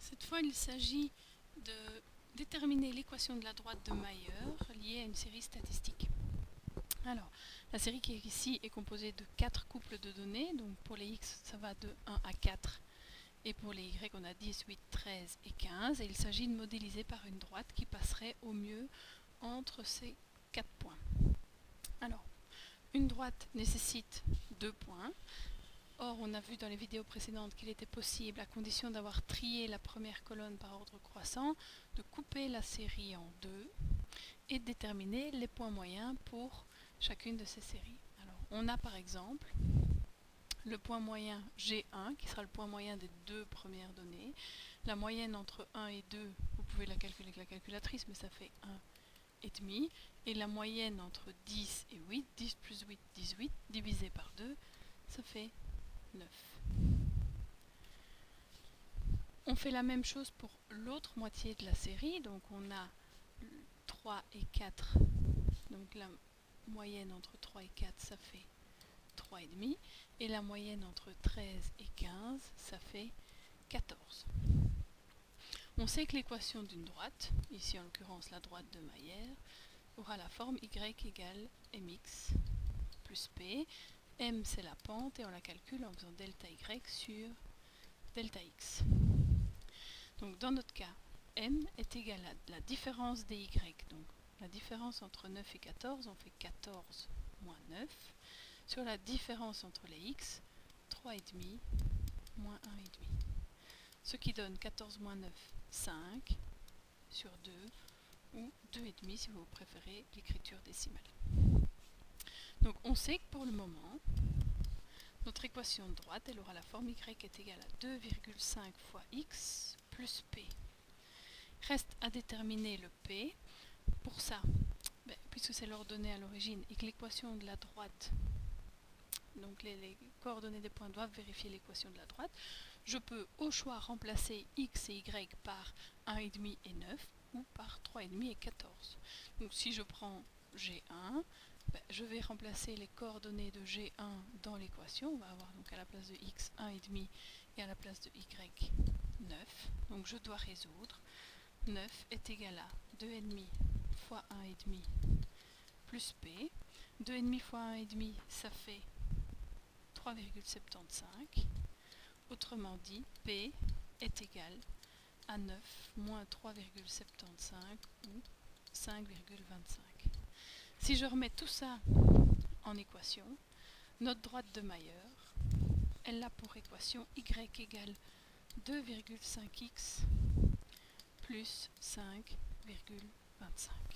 Cette fois, il s'agit de déterminer l'équation de la droite de Mayer liée à une série statistique. Alors, la série qui est ici est composée de 4 couples de données. Donc pour les x, ça va de 1 à 4. Et pour les y, on a 10, 8, 13 et 15. Et il s'agit de modéliser par une droite qui passerait au mieux entre ces 4 points. Alors, une droite nécessite 2 points. Or, on a vu dans les vidéos précédentes qu'il était possible, à condition d'avoir trié la première colonne par ordre croissant, de couper la série en deux et de déterminer les points moyens pour chacune de ces séries. Alors, on a par exemple le point moyen G1, qui sera le point moyen des deux premières données. La moyenne entre 1 et 2, vous pouvez la calculer avec la calculatrice, mais ça fait 1,5. Et la moyenne entre 10 et 8, 10 plus 8, 18, divisé par 2, ça fait 9. On fait la même chose pour l'autre moitié de la série, donc on a 3 et 4, donc la moyenne entre 3 et 4 ça fait 3,5, et la moyenne entre 13 et 15 ça fait 14. On sait que l'équation d'une droite, ici en l'occurrence la droite de Mayer, aura la forme y égale mx plus p. M c'est la pente et on la calcule en faisant delta y sur delta x. Donc dans notre cas, m est égal à la différence des y. Donc la différence entre 9 et 14, on fait 14 moins 9. Sur la différence entre les x, 3,5 moins 1,5. Ce qui donne 14 moins 9, 5 sur 2, ou 2,5 si vous préférez l'écriture décimale. Donc on sait que pour le moment, notre équation de droite, elle aura la forme y est égale à 2,5 fois x plus p. Reste à déterminer le p. Pour ça, puisque c'est l'ordonnée à l'origine et que l'équation de la droite, donc les coordonnées des points doivent vérifier l'équation de la droite, je peux au choix remplacer x et y par 1,5 et 9 ou par 3,5 et 14. Donc si je prends G1, je vais remplacer les coordonnées de G1 dans l'équation. On va avoir donc à la place de x 1,5 et à la place de y 9. Donc je dois résoudre. 9 est égal à 2,5 fois 1,5 plus p. 2,5 fois 1,5 ça fait 3,75. Autrement dit, p est égal à 9 moins 3,75 ou 5,25. Si je remets tout ça en équation, notre droite de Mayer, elle a pour équation y égale 2,5x plus 5,25.